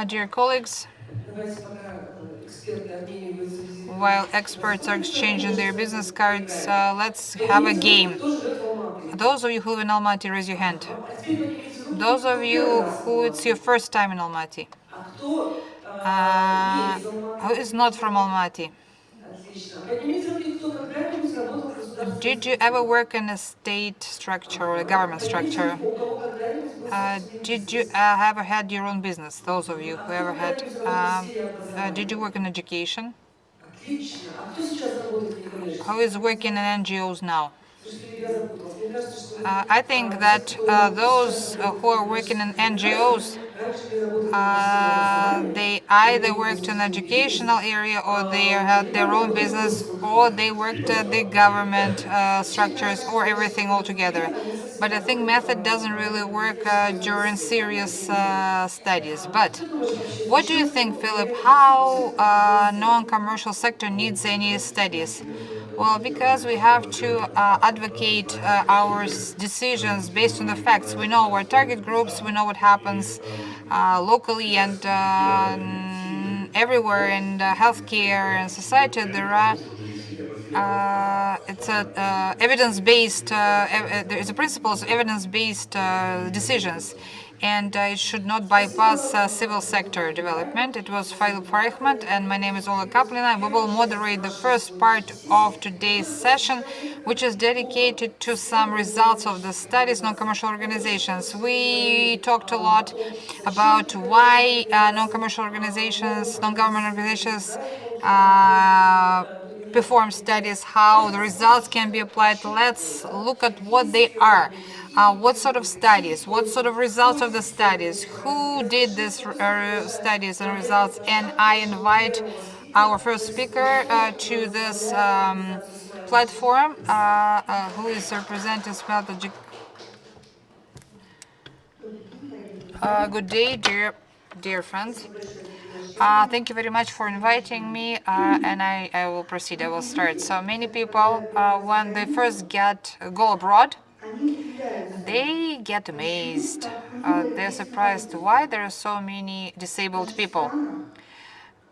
Dear colleagues, while experts are exchanging their business cards, let's have a game. Those of you who live in Almaty, raise your hand. Those of you who it's your first time in Almaty. Who is not from Almaty? Did you ever work in a state structure or a government structure? Did you ever had your own business? Those of you who ever had. Did you work in education? Who is working in NGOs now? I think that those who are working in NGOs, they either worked in educational area, or they had their own business, or they worked at the government structures, or everything altogether. But I think method doesn't really work during serious studies. But what do you think, Philip? How non-commercial sector needs any studies? Well, because we have to advocate our decisions based on the facts. We know our target groups, we know what happens locally and everywhere in healthcare and society. There are it's a evidence-based. There is a principles of evidence-based decisions, and it should not bypass civil sector development. It was Philip Farihmat, and my name is Olga Kaplina. We will moderate the first part of today's session, which is dedicated to some results of the studies non-commercial organizations. We talked a lot about why non-commercial organizations, non-government organizations perform studies, how the results can be applied. Let's look at what they are. What sort of studies, what sort of results of the studies, who did these studies and results, and I invite our first speaker to this platform, who is representing Smile.KG. Good day, dear friends. Thank you very much for inviting me, and I will proceed. I will start. So many people, when they first go abroad, they get amazed. They're surprised why there are so many disabled people.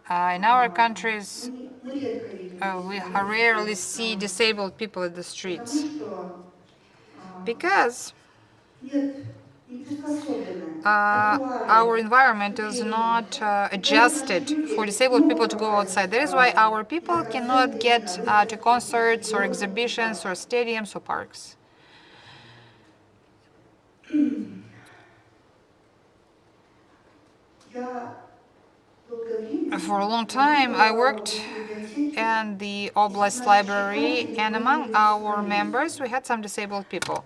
In our countries, we rarely see disabled people in the streets because our environment is not adjusted for disabled people to go outside. That is why our people cannot get to concerts or exhibitions or stadiums or parks. For a long time, I worked in the Oblast Library, and among our members, we had some disabled people.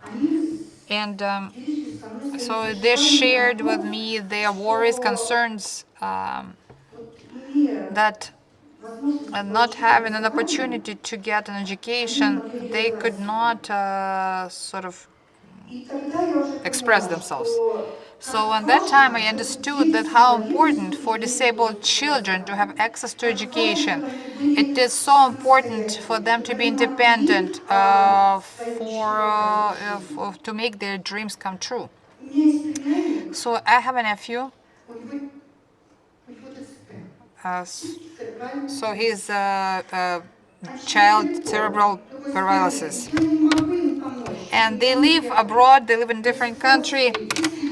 And so they shared with me their worries, concerns, that not having an opportunity to get an education, they could not sort of express themselves. So at that time, I understood that how important for disabled children to have access to education. It is so important for them to be independent, to make their dreams come true. So I have a nephew. So he's child cerebral paralysis, and they live abroad. They live in a different country,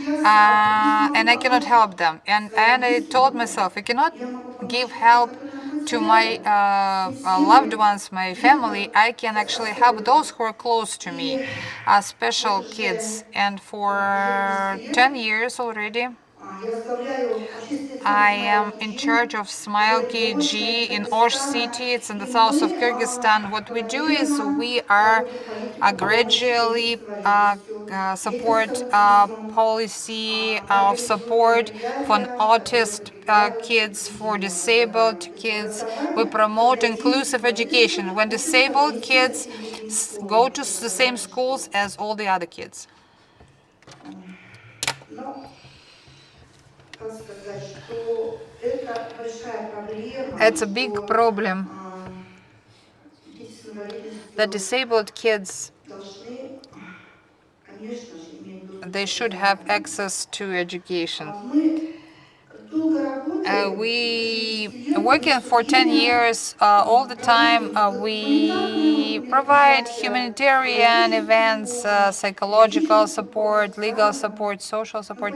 and I cannot help them. And I told myself, I cannot give help to my loved ones, my family. I can actually help those who are close to me, special kids. And for 10 years already, I am in charge of Smile.KG in Osh city. It's in the south of Kyrgyzstan. What we do is we are gradually support policy of support for autist kids, for disabled kids. We promote inclusive education when disabled kids go to the same schools as all the other kids. It's a big problem that disabled kids, they should have access to education. we working for 10 years all the time. We provide humanitarian events, psychological support, legal support, social support.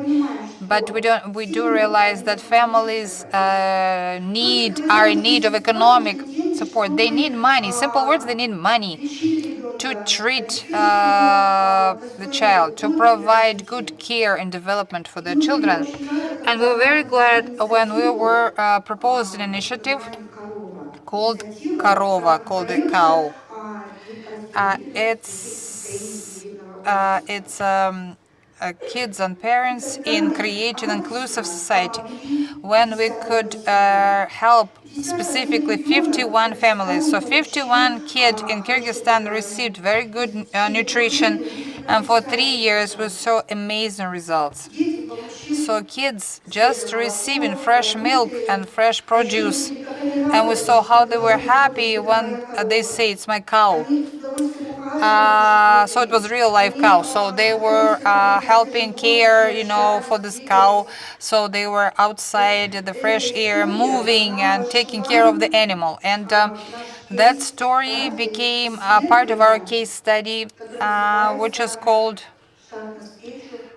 But we do realize that families are in need of economic support. They need money. Simple words, they need money to treat the child, to provide good care and development for their children. And we were very glad when we were proposed an initiative called Korova, called the cow. It's kids and parents in creating inclusive society, when we could help specifically 51 families. So 51 kids in Kyrgyzstan received very good nutrition, and for 3 years we saw amazing results. So kids just receiving fresh milk and fresh produce, and we saw how they were happy when they say, "It's my cow." So it was real life cow. So they were helping care, for this cow. So they were outside the fresh air, moving and taking care of the animal. And that story became a part of our case study, which is called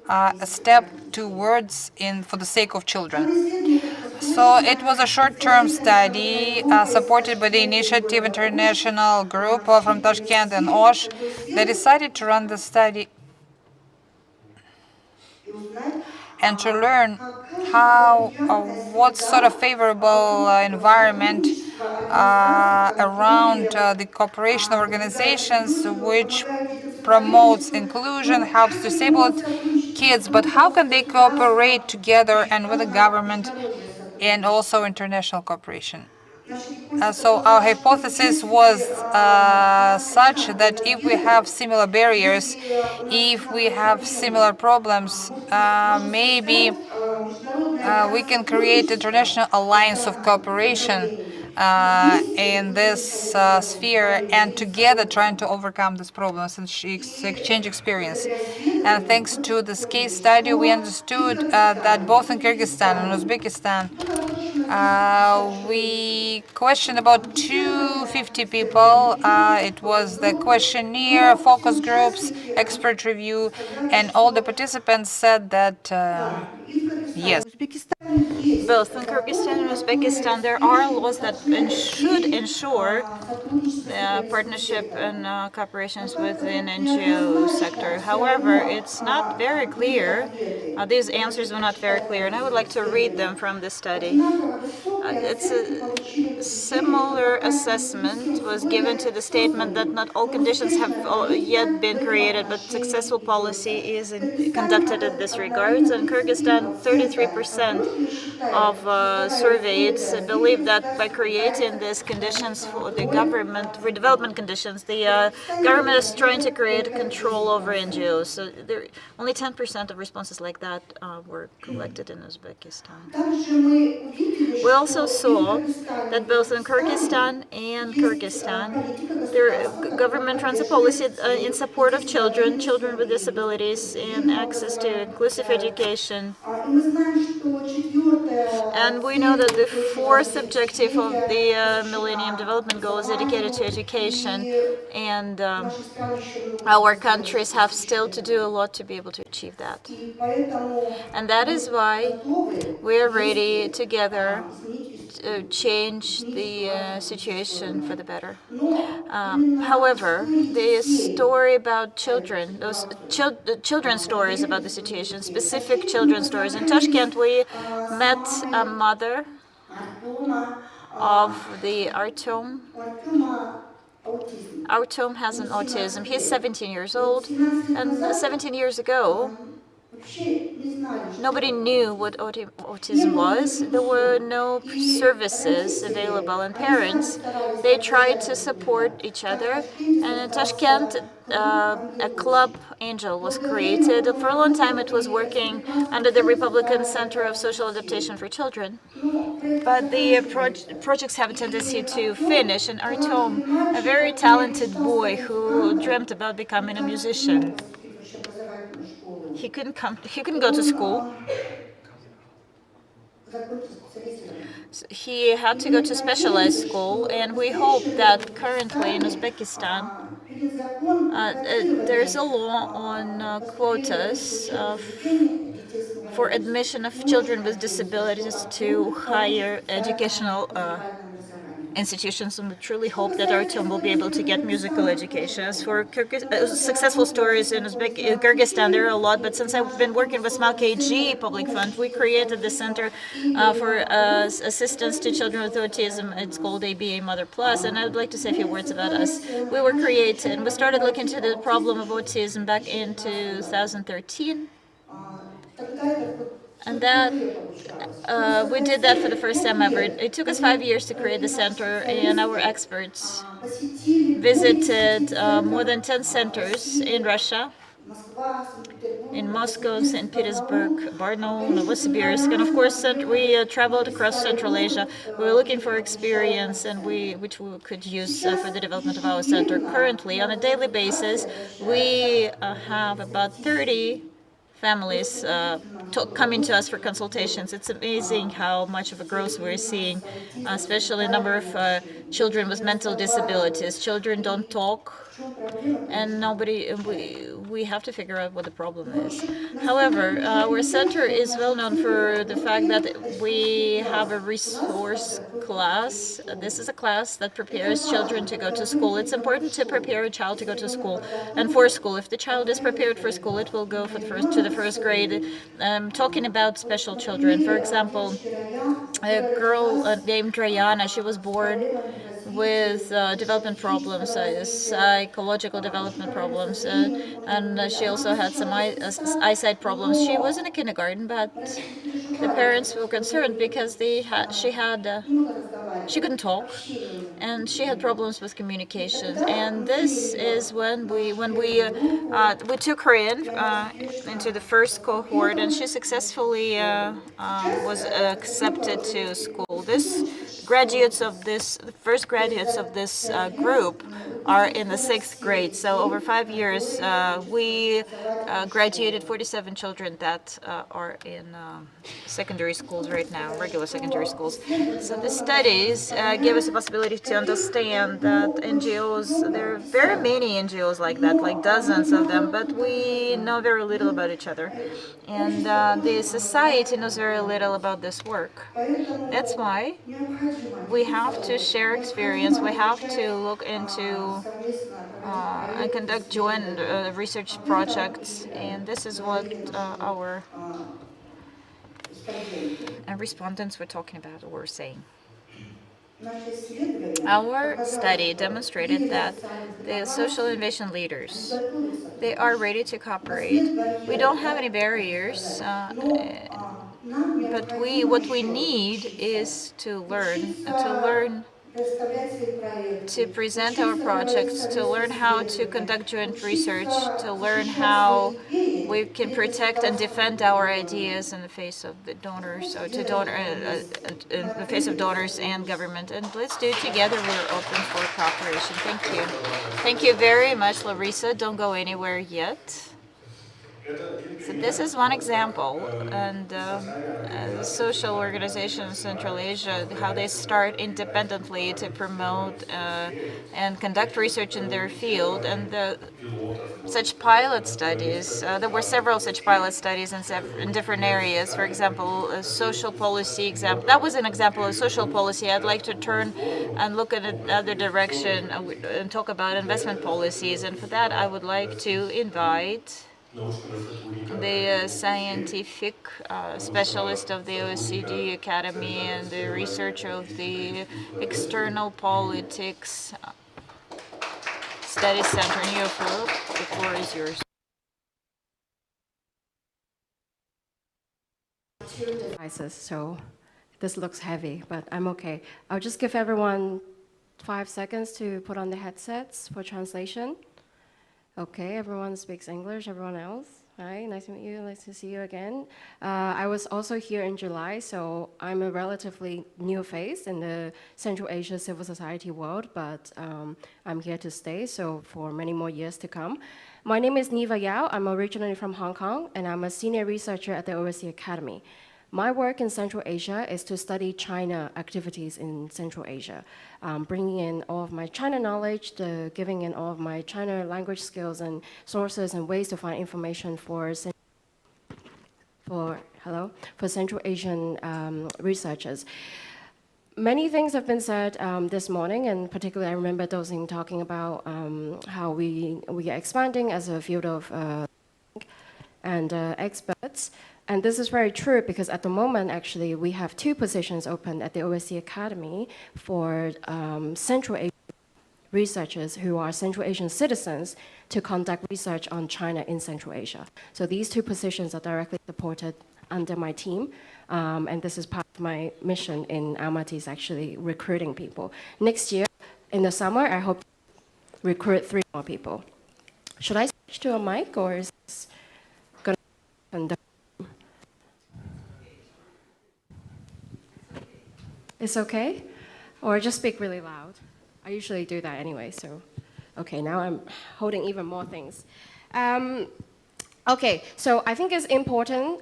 "A Step Towards in for the Sake of Children." So it was a short-term study supported by the Initiative International Group from Tashkent and Osh. They decided to run the study and to learn what sort of favorable environment around the cooperation organizations which promotes inclusion, helps disabled kids, but how can they cooperate together and with the government and also international cooperation. So our hypothesis was such that if we have similar barriers, if we have similar problems, maybe we can create international alliance of cooperation in this sphere, and together trying to overcome these problems and exchange experience. And thanks to this case study, we understood that both in Kyrgyzstan and Uzbekistan, we questioned about 250 people. It was the questionnaire, focus groups, expert review, and all the participants said that yes. Both in Kyrgyzstan and Uzbekistan, there are laws that should ensure partnership and cooperations within NGO sector. However, it's not very clear. These answers were not very clear, and I would like to read them from the study. It's a similar assessment was given to the statement that not all conditions have yet been created, but successful policy is conducted in this regards. In Kyrgyzstan, 33% of surveyed believe that by creating these conditions for the government, for development conditions, the government is trying to create control over NGOs. So only 10% of responses like that were collected in Uzbekistan. We also saw that both in Kyrgyzstan and Kyrgyzstan, their government runs a policy in support of children, children with disabilities, and access to inclusive education. And we know that the fourth objective of the Millennium Development Goal is dedicated to education, and our countries have still to do a lot to be able to achieve that. And that is why we're ready together to change the situation for the better. However, the story about children, those children's stories about the situation, specific children's stories. In Tashkent, we met a mother of the Artyom. Artyom has an autism. He's 17 years old, and 17 years ago, nobody knew what autism was. There were no services available, and parents, they tried to support each other. And in Tashkent, a club, Angel, was created. For a long time, it was working under the Republican Center of Social Adaptation for Children. But the projects have a tendency to finish, and Artyom, a very talented boy who dreamt about becoming a musician, he couldn't go to school. He had to go to specialized school, and we hope that currently in Uzbekistan there's a law on quotas for admission of children with disabilities to higher educational institutions, and we truly hope that our children will be able to get musical education. As for successful stories in Kyrgyzstan, there are a lot, but since I've been working with Smile.KG Public Fund, we created the Center for Assistance to Children with Autism. It's called ABA Mother Plus, and I would like to say a few words about us. We were created, and we started looking into the problem of autism back in 2013, and that we did that for the first time ever. It took us 5 years to create the center, and our experts visited more than 10 centers in Russia, in Moscow, St. Petersburg, Brno, Novosibirsk, and of course we traveled across Central Asia. We were looking for experience and which we could use for the development of our center. Currently, on a daily basis, we have about 30 families coming to us for consultations. It's amazing how much of a growth we're seeing, especially a number of children with mental disabilities. Children don't talk, and we have to figure out what the problem is. However, our center is well known for the fact that we have a resource class. This is a class that prepares children to go to school. It's important to prepare a child to go to school and for school. If the child is prepared for school, it will go to the first grade. Talking about special children, for example, a girl named Drayana, she was born with development problems, psychological development problems, and she also had some eyesight problems. She was in a kindergarten, but the parents were concerned because she couldn't talk, and she had problems with communications. And this is when we took her in into the first cohort, and she successfully was accepted to school. The first graduates of this group are in the 6th grade. So over 5 years, we graduated 47 children that are in secondary schools right now, regular secondary schools. So the studies give us a possibility to understand that NGOs, there are very many NGOs like that, like dozens of them, but we know very little about each other. And the society knows very little about this work. That's why we have to share experience. We have to look into and conduct joint research projects, and this is what our respondents were talking about or were saying. Our study demonstrated that the social innovation leaders, they are ready to cooperate. We don't have any barriers, but what we need is to learn to present our projects, to learn how to conduct joint research, to learn how we can protect and defend our ideas in the face of the donors, or in the face of donors and government. And let's do it together. We're open for cooperation. Thank you. Thank you very much, Larisa. Don't go anywhere yet. So this is one example, and social organizations in Central Asia, how they start independently to promote and conduct research in their field, and such pilot studies. There were several such pilot studies in different areas. For example, a social policy example. That was an example of social policy. I'd like to turn and look at another direction and talk about investment policies, and for that I would like to invite the scientific specialist of the OSCE Academy and the researcher of the External Politics Study Center in Europe. The floor is yours. So this looks heavy, but I'm okay. I'll just give everyone 5 seconds to put on the headsets for translation. Okay, everyone speaks English, everyone else. Hi, nice to meet you, nice to see you again. I was also here in July, so I'm a relatively new face in the Central Asia civil society world, but I'm here to stay, so for many more years to come. My name is Niva Yau. I'm originally from Hong Kong, and I'm a senior researcher at the OSCE Academy. My work in Central Asia is to study China activities in Central Asia, bringing in all of my China knowledge, giving in all of my China language skills and sources and ways to find information for Central Asian researchers. Many things have been said this morning, and particularly I remember Dosing talking about how we are expanding as a field of experts. And this is very true because at the moment, actually, we have 2 positions open at the OSCE Academy for Central Asian researchers who are Central Asian citizens to conduct research on China in Central Asia. So these 2 positions are directly supported under my team. And this is part of my mission in Almaty, is actually recruiting people. Next year, in the summer, I hope to recruit 3 more people. Should I switch to a mic, or is this going to happen? It's okay? Or just speak really loud? I usually do that anyway, so. Okay, now I'm holding even more things. Okay, so I think it's important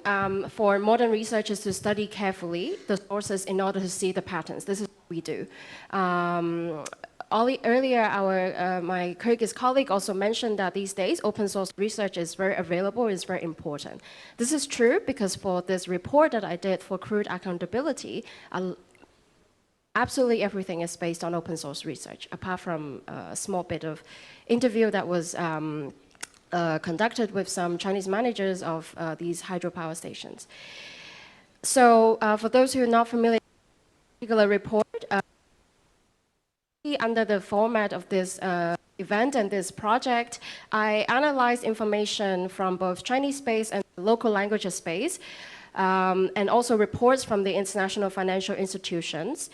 for modern researchers to study carefully the sources in order to see the patterns. This is what we do. Earlier, my Kyrgyz colleague also mentioned that these days, open source research is very available, is very important. This is true because for this report that I did for crude accountability, absolutely everything is based on open source research, apart from a small bit of interview that was conducted with some Chinese managers of these hydropower stations. So for those who are not familiar with this particular report, under the format of this event and this project, I analyzed information from both Chinese space and local languages space, and also reports from the international financial institutions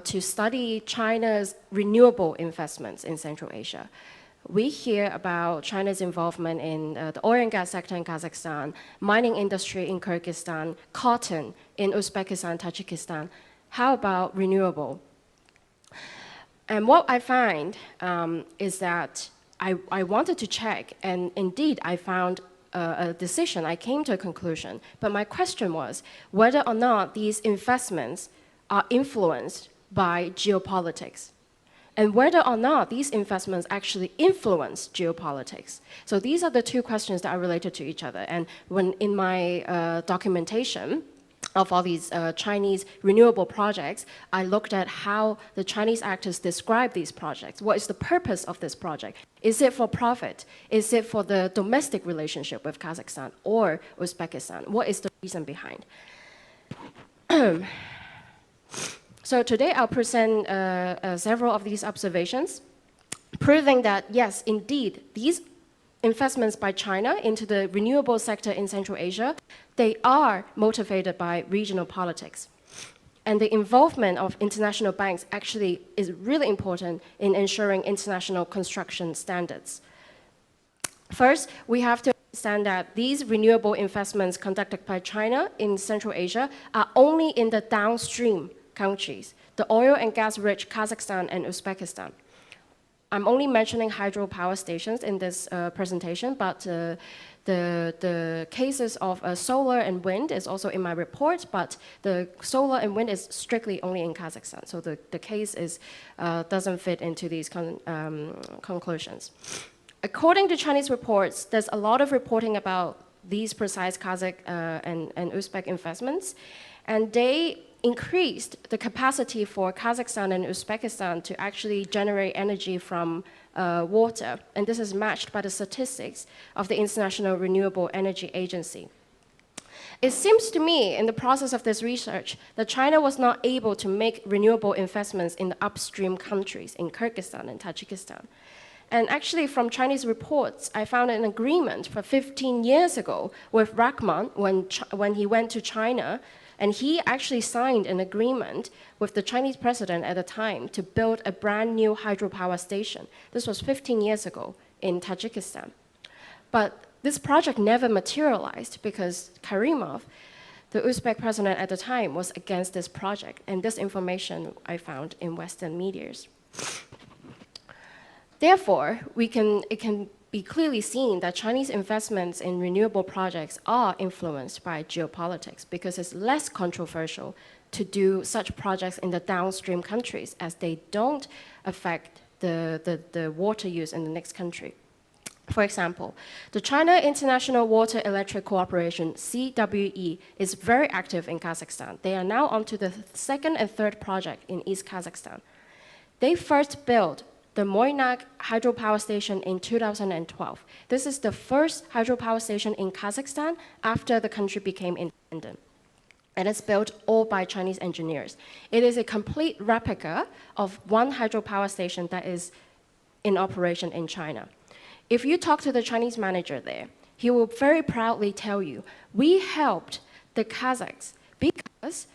to study China's renewable investments in Central Asia. We hear about China's involvement in the oil and gas sector in Kazakhstan, mining industry in Kyrgyzstan, cotton in Uzbekistan, Tajikistan. How about renewable? And what I find is that I wanted to check, and indeed I found a decision, I came to a conclusion. But my question was whether or not these investments are influenced by geopolitics, and whether or not these investments actually influence geopolitics. So these are the 2 questions that are related to each other. And when in my documentation of all these Chinese renewable projects, I looked at how the Chinese actors describe these projects. What is the purpose of this project? Is it for profit? Is it for the domestic relationship with Kazakhstan or Uzbekistan? What is the reason behind? So today I'll present several of these observations, proving that yes, indeed, these investments by China into the renewable sector in Central Asia, they are motivated by regional politics. And the involvement of international banks actually is really important in ensuring international construction standards. First, we have to understand that these renewable investments conducted by China in Central Asia are only in the downstream countries, the oil and gas-rich Kazakhstan and Uzbekistan. I'm only mentioning hydropower stations in this presentation, but the cases of solar and wind is also in my report, but the solar and wind is strictly only in Kazakhstan. So the case is, doesn't fit into these conclusions. According to Chinese reports, there's a lot of reporting about these precise Kazakh and Uzbek investments, and they increased the capacity for Kazakhstan and Uzbekistan to actually generate energy from water. And this is matched by the statistics of the International Renewable Energy Agency. It seems to me, in the process of this research, that China was not able to make renewable investments in the upstream countries, in Kyrgyzstan and Tajikistan. And actually, from Chinese reports, I found an agreement for 15 years ago with Rakhimova when he went to China. And he actually signed an agreement with the Chinese president at the time to build a brand new hydropower station. This was 15 years ago in Tajikistan. But this project never materialized because Karimov, the Uzbek president at the time, was against this project. And this information I found in Western medias. Therefore, it can be clearly seen that Chinese investments in renewable projects are influenced by geopolitics because it's less controversial to do such projects in the downstream countries as they don't affect the water use in the next country. For example, the China International Water Electric Cooperation, CWE, is very active in Kazakhstan. They are now on to the second and third project in East Kazakhstan. They first built the Moynak hydropower station in 2012. This is the first hydropower station in Kazakhstan after the country became independent. And it's built all by Chinese engineers. It is a complete replica of one hydropower station that is in operation in China. If you talk to the Chinese manager there, he will very proudly tell you, we helped the Kazakhs because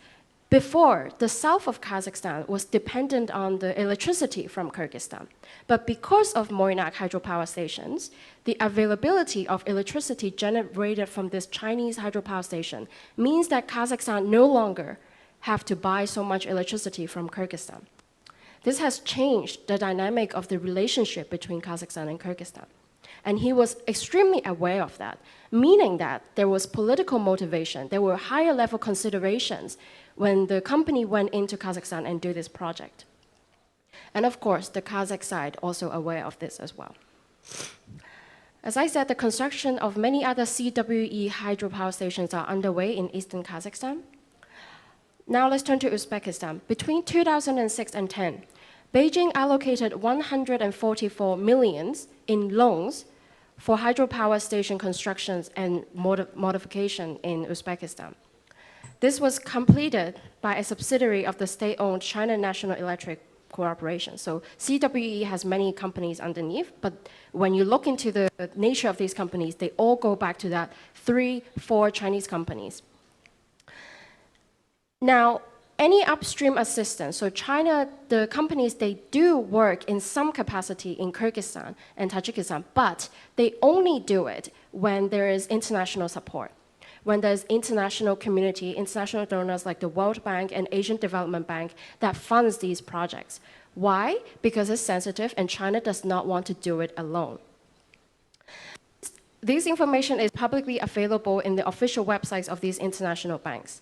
before, the south of Kazakhstan was dependent on the electricity from Kyrgyzstan. But because of Moynak hydropower stations, the availability of electricity generated from this Chinese hydropower station means that Kazakhstan no longer have to buy so much electricity from Kyrgyzstan. This has changed the dynamic of the relationship between Kazakhstan and Kyrgyzstan. And he was extremely aware of that, meaning that there was political motivation, there were higher level considerations when the company went into Kazakhstan and do this project. And of course, the Kazakh side also aware of this as well. As I said, the construction of many other CWE hydropower stations are underway in eastern Kazakhstan. Now let's turn to Uzbekistan. Between 2006 and 10, Beijing allocated 144 million in loans for hydropower station constructions and modification in Uzbekistan. This was completed by a subsidiary of the state-owned China National Electric Corporation. So CWE has many companies underneath, but when you look into the nature of these companies, they all go back to that 3-4 Chinese companies. Now, any upstream assistance, so China, the companies, they do work in some capacity in Kyrgyzstan and Tajikistan, but they only do it when there is international support, when there's international community, international donors like the World Bank and Asian Development Bank that funds these projects. Why? Because it's sensitive and China does not want to do it alone. This information is publicly available in the official websites of these international banks.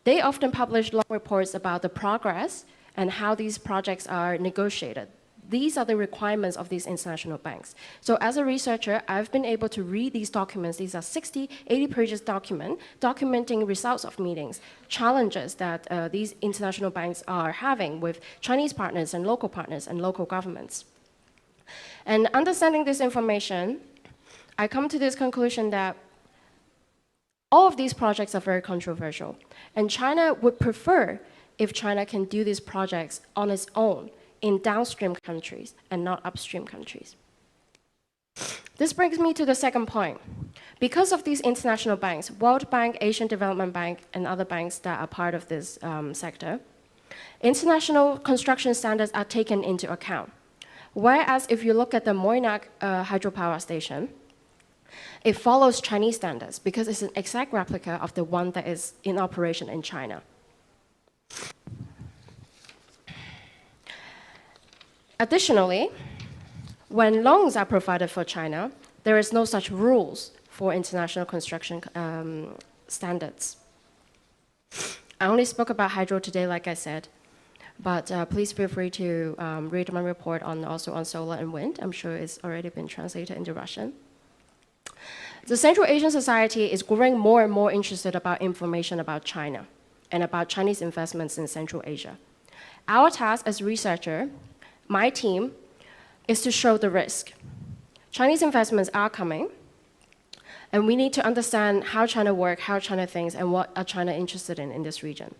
They often publish long reports about the progress and how these projects are negotiated. These are the requirements of these international banks. So as a researcher, I've been able to read these documents. These are 60, 80 pages documenting results of meetings, challenges that these international banks are having with Chinese partners and local governments. And understanding this information, I come to this conclusion that all of these projects are very controversial, and China would prefer if China can do these projects on its own in downstream countries and not upstream countries. This brings me to the second point. Because of these international banks, World Bank, Asian Development Bank, and other banks that are part of this sector, international construction standards are taken into account. Whereas if you look at the Moynak hydropower station, it follows Chinese standards because it's an exact replica of the one that is in operation in China. Additionally, when loans are provided for China, there is no such rules for international construction standards. I only spoke about hydro today, like I said, but please feel free to read my report also on solar and wind. I'm sure it's already been translated into Russian. The Central Asian society is growing more and more interested about information about China and about Chinese investments in Central Asia. Our task as researcher, my team, is to show the risk. Chinese investments are coming, and we need to understand how China works, how China thinks, and what are China interested in this region.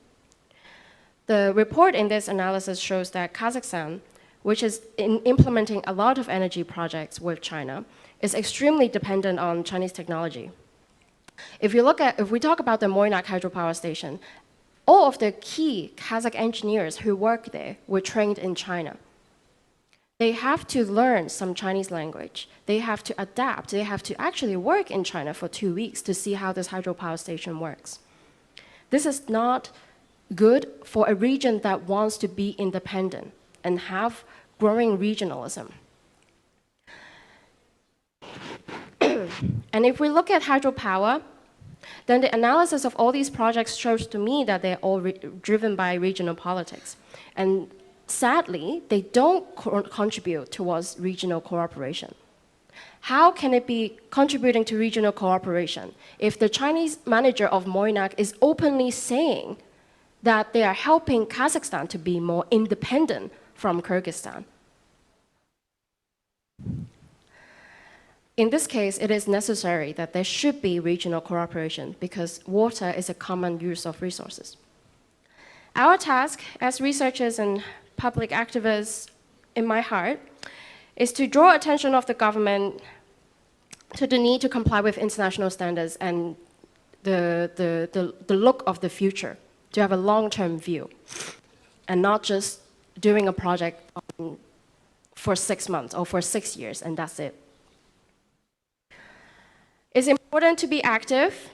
The report in this analysis shows that Kazakhstan, which is implementing a lot of energy projects with China, is extremely dependent on Chinese technology. If we talk about the Moynak hydropower station, all of the key Kazakh engineers who work there were trained in China. They have to learn some Chinese language. They have to adapt. They have to actually work in China for 2 weeks to see how this hydropower station works. This is not good for a region that wants to be independent and have growing regionalism. And if we look at hydropower, then the analysis of all these projects shows to me that they're all driven by regional politics. And sadly, they don't contribute towards regional cooperation. How can it be contributing to regional cooperation if the Chinese manager of Moynak is openly saying that they are helping Kazakhstan to be more independent from Kyrgyzstan? In this case, it is necessary that there should be regional cooperation because water is a common use of resources. Our task as researchers and public activists in my heart is to draw attention of the government to the need to comply with international standards and the look of the future, to have a long-term view, and not just doing a project for 6 months or for 6 years, and that's it. It's important to be active,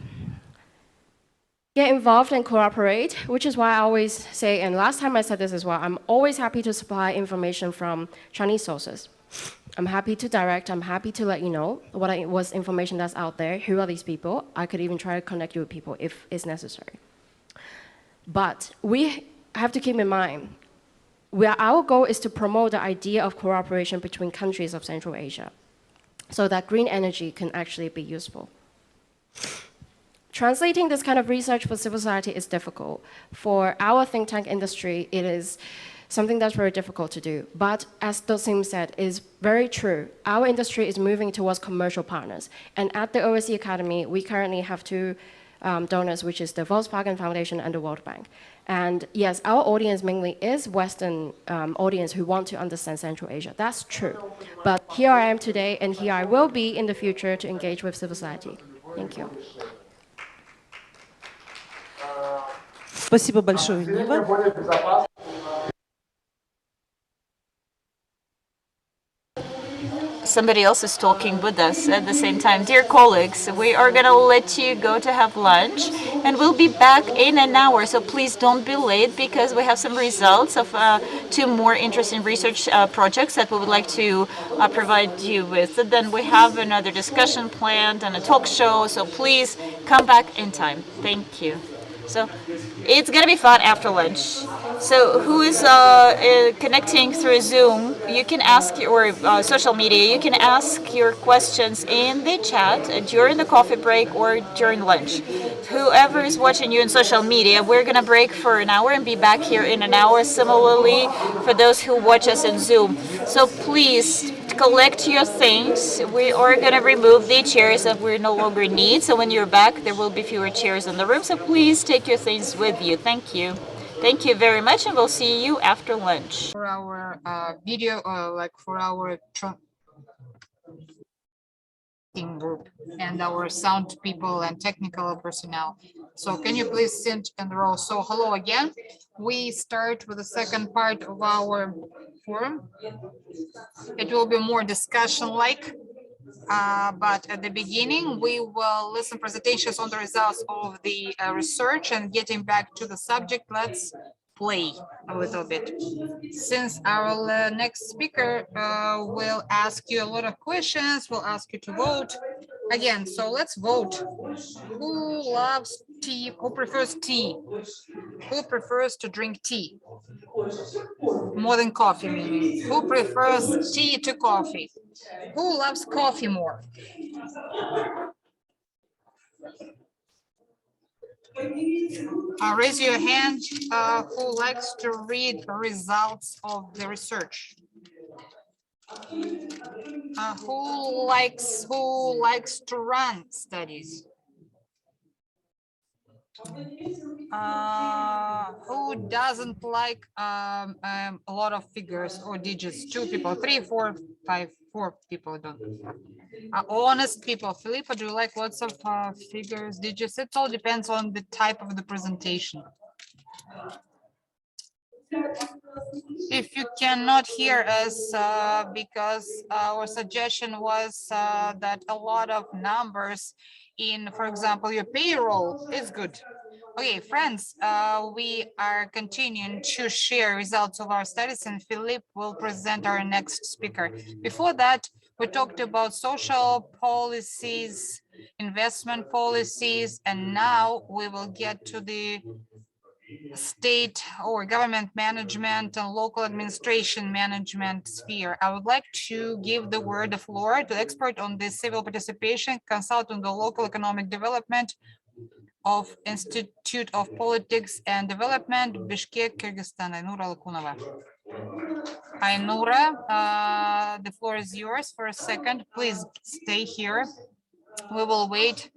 get involved and cooperate, which is why I always say, and last time I said this as well, I'm always happy to supply information from Chinese sources. I'm happy to direct, I'm happy to let you know what's information that's out there, who are these people. I could even try to connect you with people if it's necessary. But we have to keep in mind, our goal is to promote the idea of cooperation between countries of Central Asia so that green energy can actually be useful. Translating this kind of research for civil society is difficult. For our think tank industry, it is something that's very difficult to do. But as Dosim said, is very true. Our industry is moving towards commercial partners. And at the OSCE Academy, we currently have two donors, which is the Volkswagen Foundation and the World Bank. And yes, our audience mainly is Western audience who want to understand Central Asia. That's true. But here I am today, and here I will be in the future to engage with civil society. Thank you. Спасибо большое, Нива. Somebody else is talking with us at the same time. Dear colleagues, we are going to let you go to have lunch, and we'll be back in an hour, so please don't be late because we have some results of 2 more interesting research projects that we would like to provide you with. And then we have another discussion planned and a talk show, so please come back in time. Thank you. So it's going to be fun after lunch. So who is connecting through Zoom, you can ask your social media, you can ask your questions in the chat during the coffee break or during lunch. Whoever is watching you on social media, we're going to break for an hour and be back here in an hour. Similarly, for those who watch us in Zoom. So please collect your things. We are going to remove the chairs that we no longer need. So when you're back, there will be fewer chairs in the room. So please take your things with you. Thank you. Thank you very much, and we'll see you after lunch. For our video, like for our group and our sound people and technical personnel. So can you please sit in the row? So hello again. We start with the second part of our forum. It will be more discussion-like. But at the beginning, we will listen presentations on the results of the research, and getting back to the subject, let's play a little bit. Since our next speaker will ask you a lot of questions, we'll ask you to vote again. So let's vote. Who loves tea? Who prefers tea? Who prefers to drink tea? More than coffee, meaning. Who prefers tea to coffee? Who loves coffee more? Raise your hand who likes to read results of the research. Who likes to run studies? Who doesn't like a lot of figures or digits? 2 people, 3, 4, 5, 4 people don't. Honest people. Philippa, do you like lots of figures, digits? It all depends on the type of the presentation. If you cannot hear us, because our suggestion was that a lot of numbers in, for example, your payroll is good. Okay, friends, we are continuing to share results of our studies, and Philippe will present our next speaker. Before that, We talked about social policies, investment policies, and now we will get to the state or government management and local administration management sphere. I would like to give the floor to expert on the civil participation, consultant on the local economic development of Institute of Politics and Development, Bishkek, Kyrgyzstan, Ainura Balakunova. Ainura, the floor is yours for a second. Please stay here. We will wait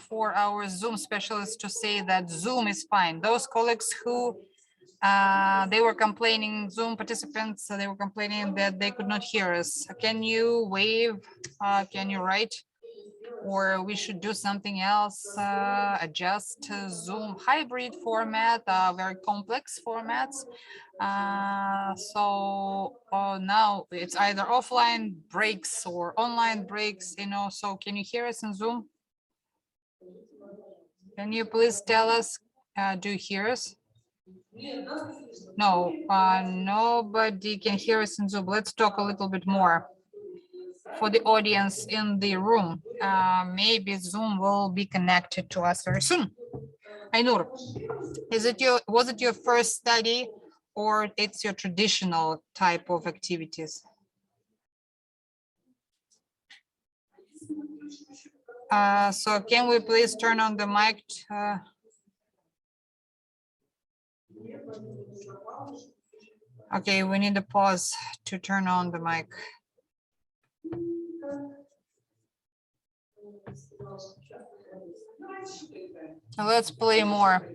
for our Zoom specialist to say that Zoom is fine. Those colleagues who they were complaining, Zoom participants, they were complaining that they could not hear us. Can you wave? Can you write? Or we should do something else, adjust Zoom hybrid format, very complex formats. So now it's either offline breaks or online breaks, so can you hear us in Zoom? Can you please tell us, do you hear us? No, nobody can hear us in Zoom. Let's talk a little bit more for the audience in the room. Maybe Zoom will be connected to us very soon. Ainur, was it your first study or it's your traditional type of activities? So can we please turn on the mic? Okay, we need a pause to turn on the mic. Let's play more.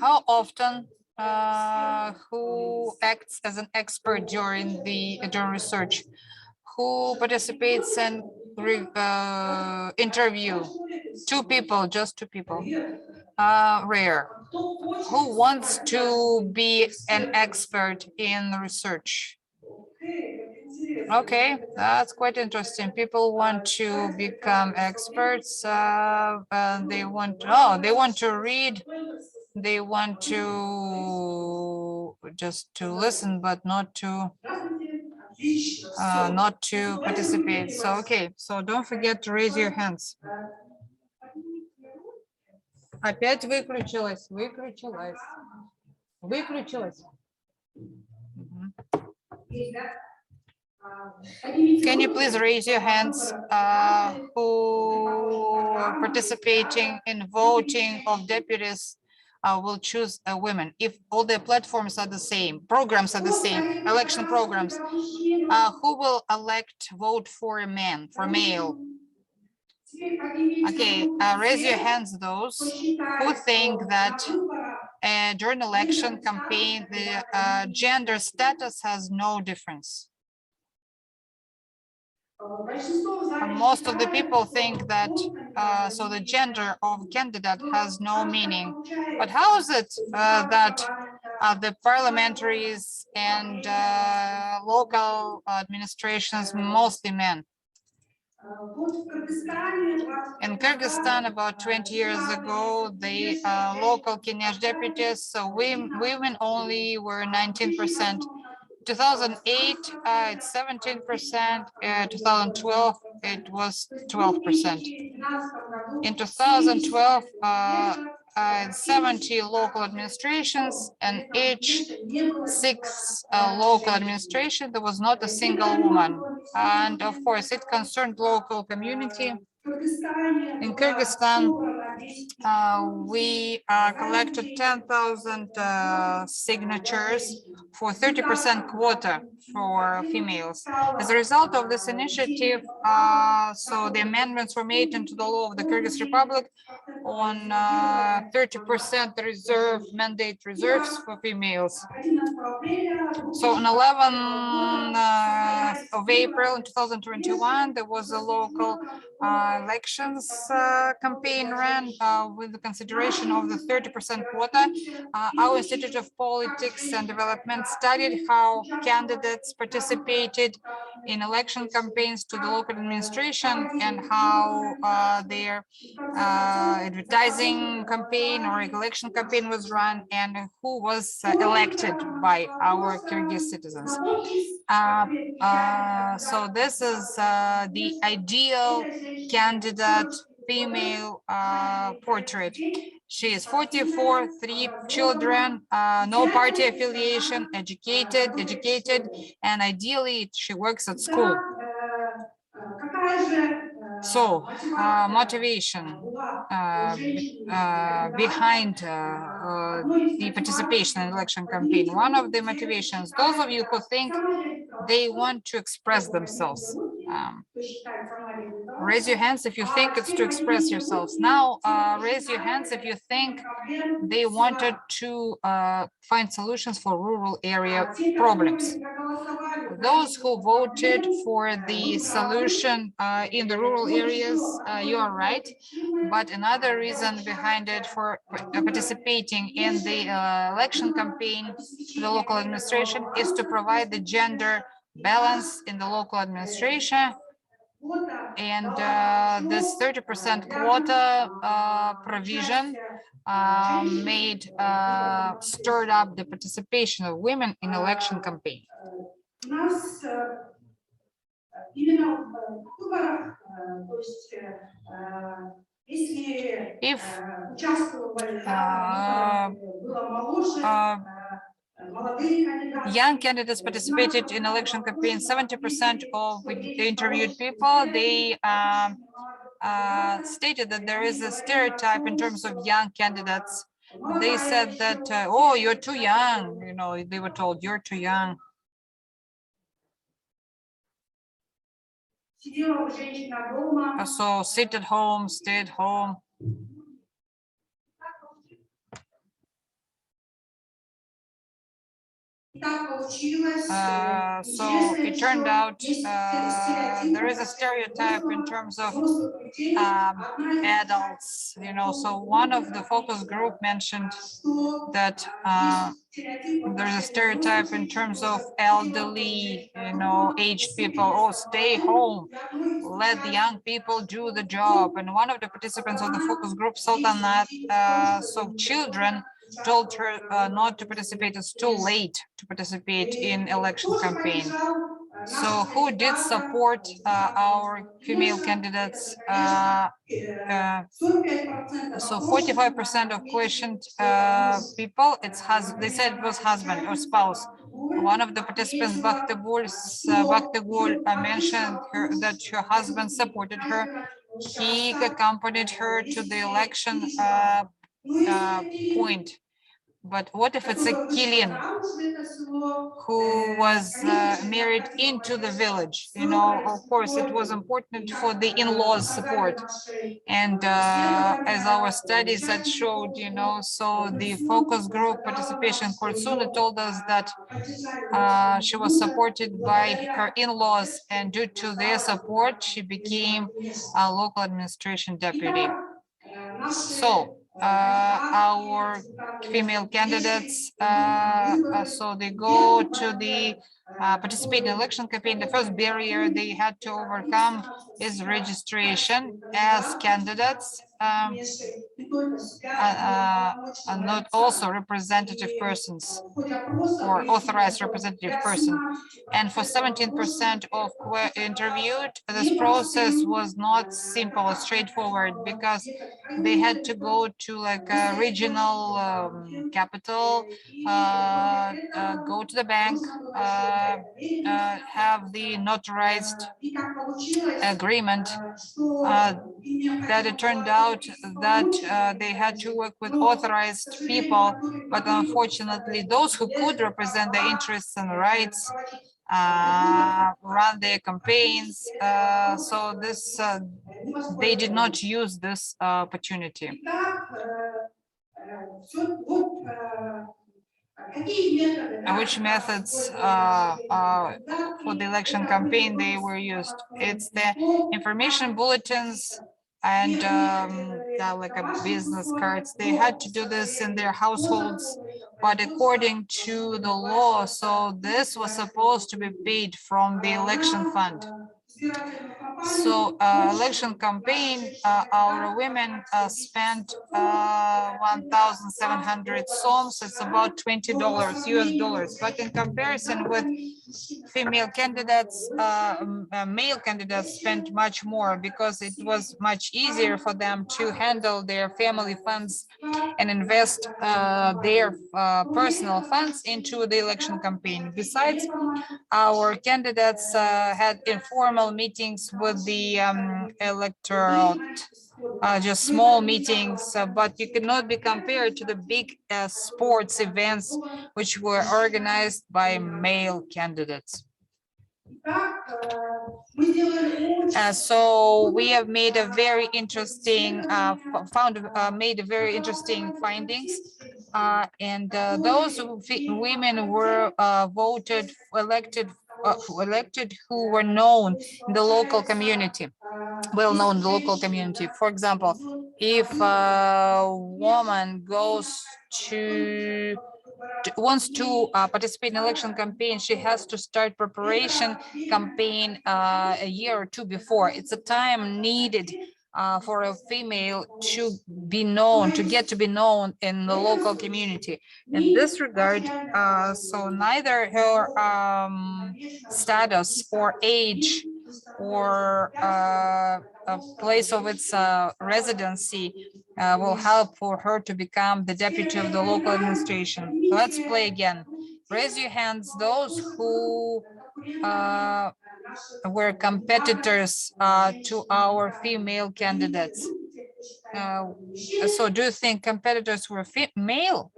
How often who acts as an expert during research? Who participates in interview? Two people, just two people. Rare. Who wants to be an expert in research? Okay, that's quite interesting. People want to become experts. They want to read. They want to just to listen, but not to participate. So okay, so don't forget to raise your hands. Опять выключилась. Can you please raise your hands who are participating in voting of deputies will choose women if all the platforms are the same, programs are the same, election programs, who will vote for a man, for male? Okay, raise your hands those who think that during election campaign the gender status has no difference. Most of the people think that so the gender of candidate has no meaning. But how is it that the parliamentaries and local administrations, mostly men? In Kyrgyzstan, about 20 years ago, the local Kenyash deputies, so women only were 19%. 2008, it's 17%. 2012, it was 12%. In 2012, 70 local administrations, and each 6 local administration, there was not a single woman. And of course, it concerned local community. In Kyrgyzstan, we collected 10,000 signatures for 30% quota for females. As a result of this initiative, so the amendments were made into the law of the Kyrgyz Republic on 30% mandate reserves for females. So on 11th of April in 2021, there was a local elections campaign ran then with the consideration of the 30% quota, our Institute of Politics and Development studied how candidates participated in election campaigns to the local administration and how their advertising campaign or election campaign was run and who was elected by our Kyrgyz citizens. So this is the ideal candidate female portrait. She is 44, 3 children, no party affiliation, educated, and ideally she works at school. So, motivation behind the participation in election campaign. One of the motivations, those of you who think they want to express themselves, raise your hands if you think it's to express yourselves. Now, raise your hands if you think they wanted to find solutions for rural area problems. Those who voted for the solution in the rural areas, you are right. But another reason behind it for participating in the election campaign to the local administration is to provide the gender balance in the local administration. And this 30% quota provision stirred up the participation of women in election campaign. If young candidates participated in election campaign, 70% of the interviewed people, they stated that there is a stereotype in terms of young candidates. They said that, oh, you're too young, you know, they were told you're too young. So sit at home, stay at home. So it turned out there is a stereotype in terms of adults, you know. So one of the focus group mentioned that there's a stereotype in terms of elderly, you know, aged people. Oh, stay home, let the young people do the job. And one of the participants of the focus group, Sultanat, so children told her not to participate. It's too late to participate in election campaign. So who did support our female candidates? So 45% of questioned people, they said it was husband or spouse. One of the participants, Bakhtagul, mentioned that her husband supported her. He accompanied her to the election point. But what if it's a Kilian who was married into the village? You know, of course, it was important for the in-laws support. And as our studies had showed, you know, so the focus group participation, Khursheda told us that she was supported by her in-laws, and due to their support, she became a local administration deputy. So our female candidates, so they go to the participate in election campaign. The first barrier they had to overcome is registration as candidates, and not also representative persons or authorized representative person. And for 17% of interviewed, this process was not simple or straightforward because they had to go to like a regional capital, go to the bank, have the notarized agreement. That it turned out that they had to work with authorized people, but unfortunately those who could represent their interests and rights run their campaigns, so this they did not use this opportunity. Which methods for the election campaign they were used? It's the information bulletins, and like a business cards. They had to do this in their households, but according to the law, so this was supposed to be paid from the election fund. So election campaign, our women spent 1,700 soms. It's about $20 US dollars. But in comparison with female candidates, male candidates spent much more because it was much easier for them to handle their family funds and invest their personal funds into the election campaign. Besides, our candidates had informal meetings with the electorate, just small meetings, but you cannot be compared to the big sports events which were organized by male candidates. So we have made a very interesting, made a very interesting findings. And those women were elected who were known in the local community, well known in the local community. For example, if a woman wants to participate in election campaign, she has to start preparation campaign a year or two before. It's a time needed for a female to be known, to get to be known in the local community. In this regard, so neither her status or age or a place of its residency will help for her to become the deputy of the local administration. Let's play again. Raise your hands, those who were competitors to our female candidates. So do you think competitors were male?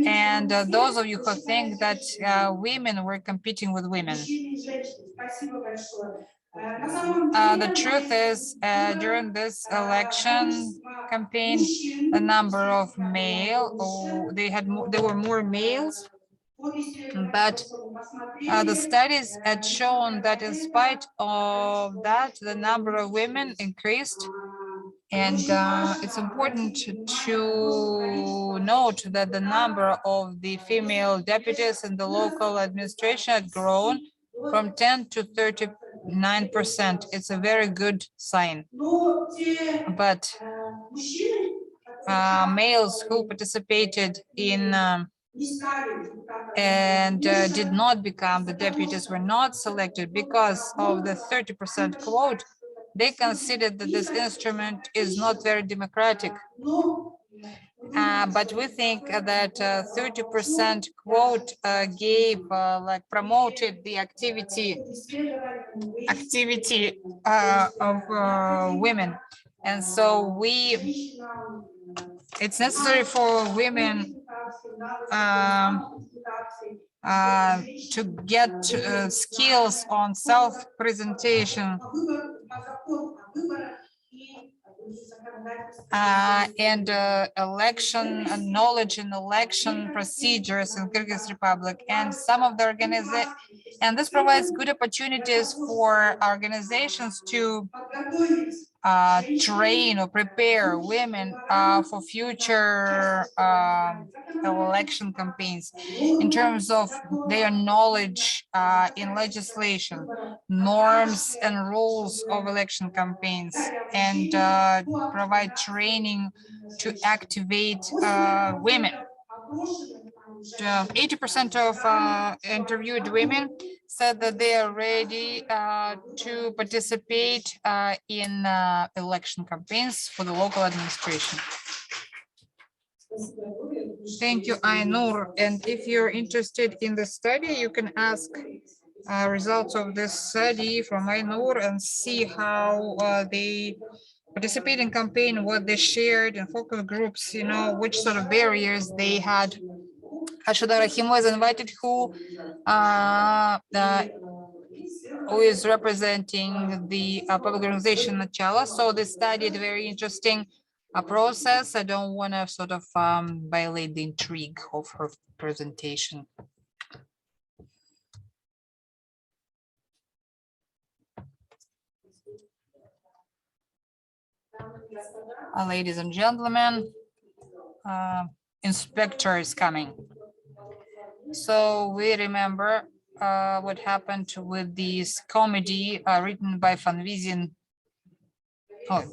And those of you who think that women were competing with women. The truth is, during this election campaign, the number of there were more males, but the studies had shown that in spite of that, the number of women increased. And it's important to note that the number of the female deputies in the local administration had grown from 10 to 39%. It's a very good sign. But males who participated in and did not become the deputies were not selected because of the 30% quote. They considered that this instrument is not very democratic. But we think that 30% quote promoted the activity of women. And so it's necessary for women to get skills on self-presentation and election knowledge in election procedures in Kyrgyz Republic, and some of the organizations, and this provides good opportunities for organizations to train or prepare women for future election campaigns in terms of their knowledge in legislation, norms and rules of election campaigns, and provide training to activate women. 80% of interviewed women said that they are ready to participate in election campaigns for the local administration. Thank you, Ainur. And if you're interested in the study, you can ask results of this study from Ainur and see how they participate in campaign, what they shared in focus groups, which sort of barriers they had. Khursheda Rakhimova is invited, who is representing the public organization Nachala. So they studied very interesting process. I don't want to sort of violate the intrigue of her presentation. Ladies and gentlemen, inspector is coming. So we remember what happened with this comedy written by Van Wezen. Oh,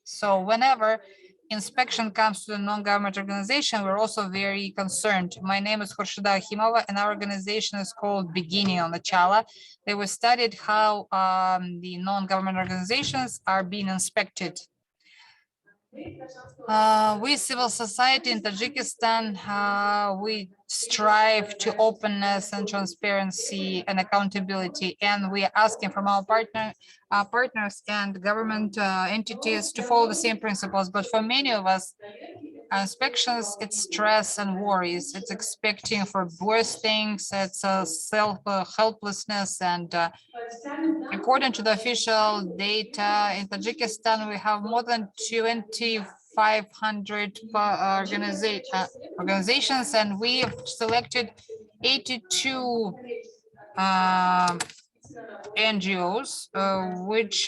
so whenever inspection comes to a non-government organization, we're also very concerned. My name is Khursheda Rakhimova, and our organization is called Beginning on Начало. They were studied how the non-government organizations are being inspected. We civil society in Tajikistan, we strive to openness and transparency and accountability, and we are asking from our partners and government entities to follow the same principles. But for many of us, inspections, it's stress and worries. It's expecting for worse things. It's helplessness. And according to the official data in Tajikistan, we have more than 2,500 organizations, and we've selected 82 NGOs which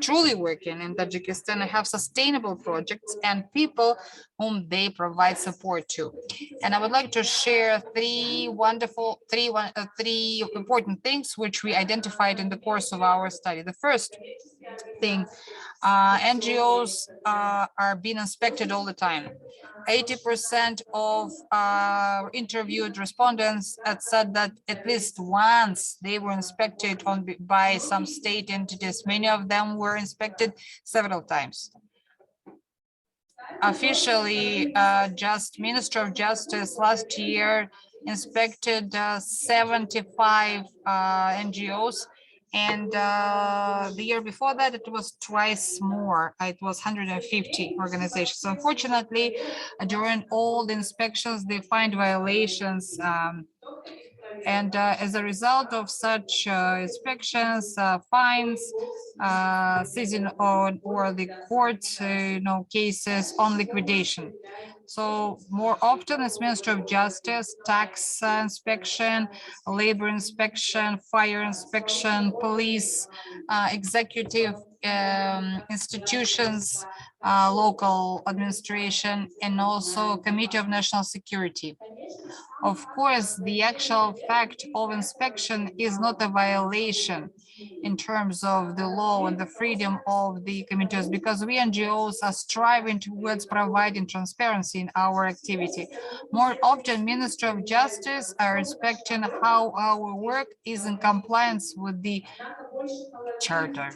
truly working in Tajikistan and have sustainable projects and people whom they provide support to. And I would like to share three important things which we identified in the course of our study. The first thing, NGOs are being inspected all the time. 80% of interviewed respondents had said that at least once they were inspected by some state entities. Many of them were inspected several times. Officially, just Minister of Justice last year inspected 75 NGOs. And the year before that, it was twice more. It was 150 organizations. Unfortunately, during all the inspections, they find violations. And as a result of such inspections, fines, seizing or the court cases on liquidation. So more often it's Ministry of Justice, tax inspection, labor inspection, fire inspection, police, executive institutions, local administration, and also Committee of National Security. Of course, the actual fact of inspection is not a violation in terms of the law and the freedom of the committees, because we NGOs are striving towards providing transparency in our activity. More often, Ministry of Justice are inspecting how our work is in compliance with the charter.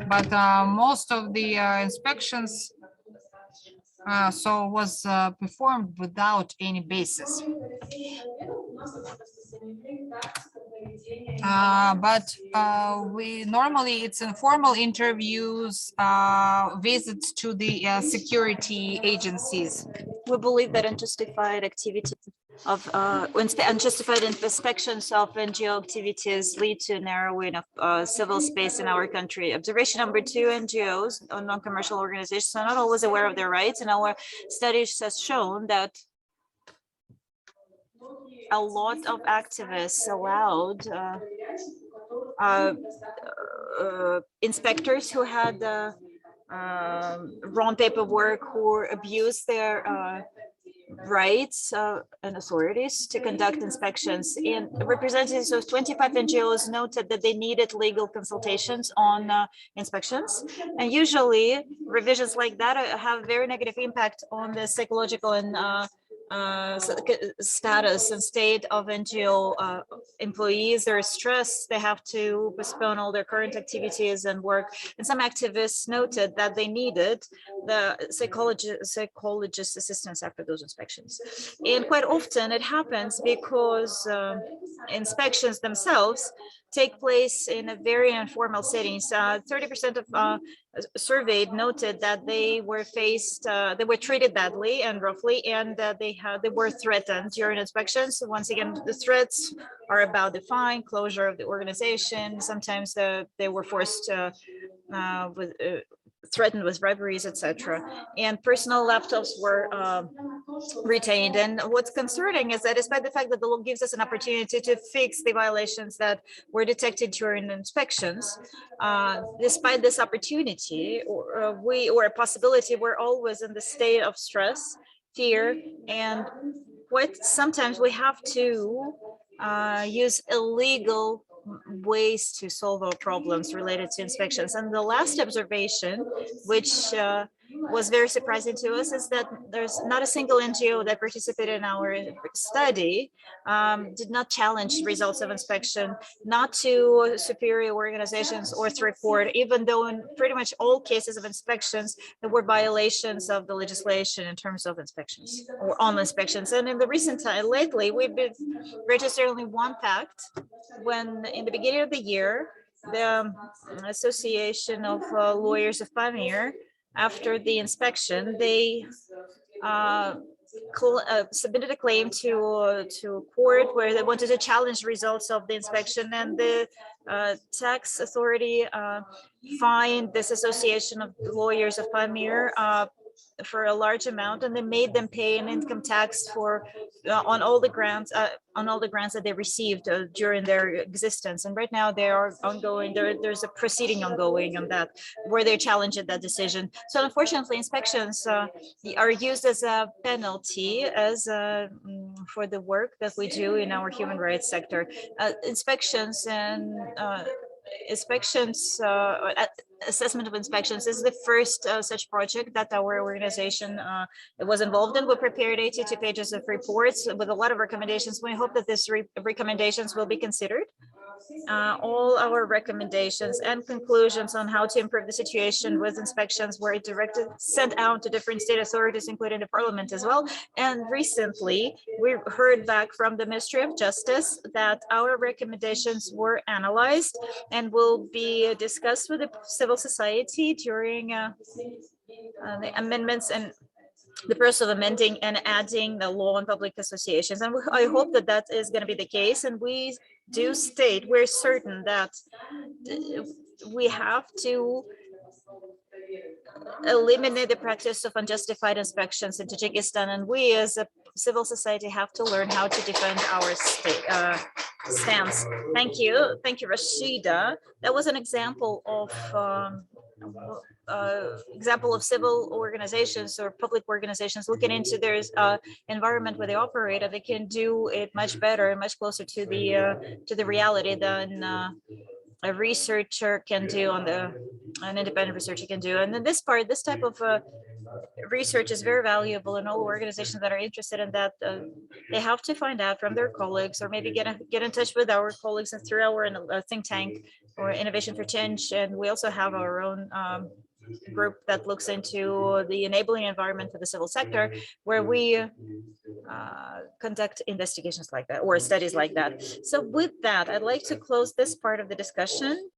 But most of the inspections was performed without any basis. But we normally it's informal interviews, visits to the security agencies. We believe that unjustified activity of unjustified inspections of NGO activities lead to narrowing of civil space in our country. Observation number 2, NGOs, non-commercial organizations, are not always aware of their rights, and our studies has shown that a lot of activists allowed inspectors who had wrong paperwork, who abused their rights and authorities to conduct inspections. And representatives of 25 NGOs noted that they needed legal consultations on inspections. And usually revisions like that have very negative impact on the psychological and status and state of NGO employees. They're stressed, they have to postpone all their current activities and work. And some activists noted that they needed the psychologist assistance after those inspections. And quite often it happens because inspections themselves take place in a very informal settings. 30% of surveyed noted that they were treated badly and roughly, and they were threatened during inspections. So once again, the threats are about the fine, closure of the organization. Sometimes they were forced threatened with robberies, etc. And personal laptops were retained. And what's concerning is that despite the fact that the law gives us an opportunity to fix the violations that were detected during inspections, despite this opportunity or a possibility, we're always in the state of stress, fear, and sometimes we have to use illegal ways to solve our problems related to inspections. And the last observation, which was very surprising to us, is that there's not a single NGO that participated in our study did not challenge results of inspection, not to superior organizations or to report, even though in pretty much all cases of inspections, there were violations of the legislation in terms of inspections or on inspections. And in the recent time, lately, we've been registered only one fact when in the beginning of the year, the Association of Lawyers of Pamir, after the inspection, they submitted a claim to court where they wanted to challenge results of the inspection, and the tax authority fined this Association of Lawyers of Pamir for a large amount, and they made them pay an income tax for on all the grants that they received during their existence. And right now they are ongoing. There's a proceeding ongoing on that where they challenge that decision. So unfortunately, inspections are used as a penalty as for the work that we do in our human rights sector. Inspections and assessment of inspections is the first such project that our organization was involved in. We prepared 82 pages of reports with a lot of recommendations. We hope that these recommendations will be considered. All our recommendations and conclusions on how to improve the situation with inspections were sent out to different state authorities, including the parliament as well. And recently, we heard back from the Ministry of Justice that our recommendations were analyzed and will be discussed with the civil society during the amendments and the process of amending and adding the law on public associations. And I hope that that is going to be the case. And we do state, we're certain that we have to eliminate the practice of unjustified inspections in Tajikistan. And we as a civil society have to learn how to defend our stance. Thank you. Thank you, Rashida. That was an example of civil organizations or public organizations looking into their environment where they operate, and they can do it much better and much closer to the reality than a researcher can do an independent researcher can do. And then this type of research is very valuable, and all organizations that are interested in that, they have to find out from their colleagues, or maybe get in touch with our colleagues and through our think tank or Innovation for Change. And we also have our own group that looks into the enabling environment for the civil sector, where we conduct investigations like that or studies like that. So with that, I'd like to close this part of the discussion.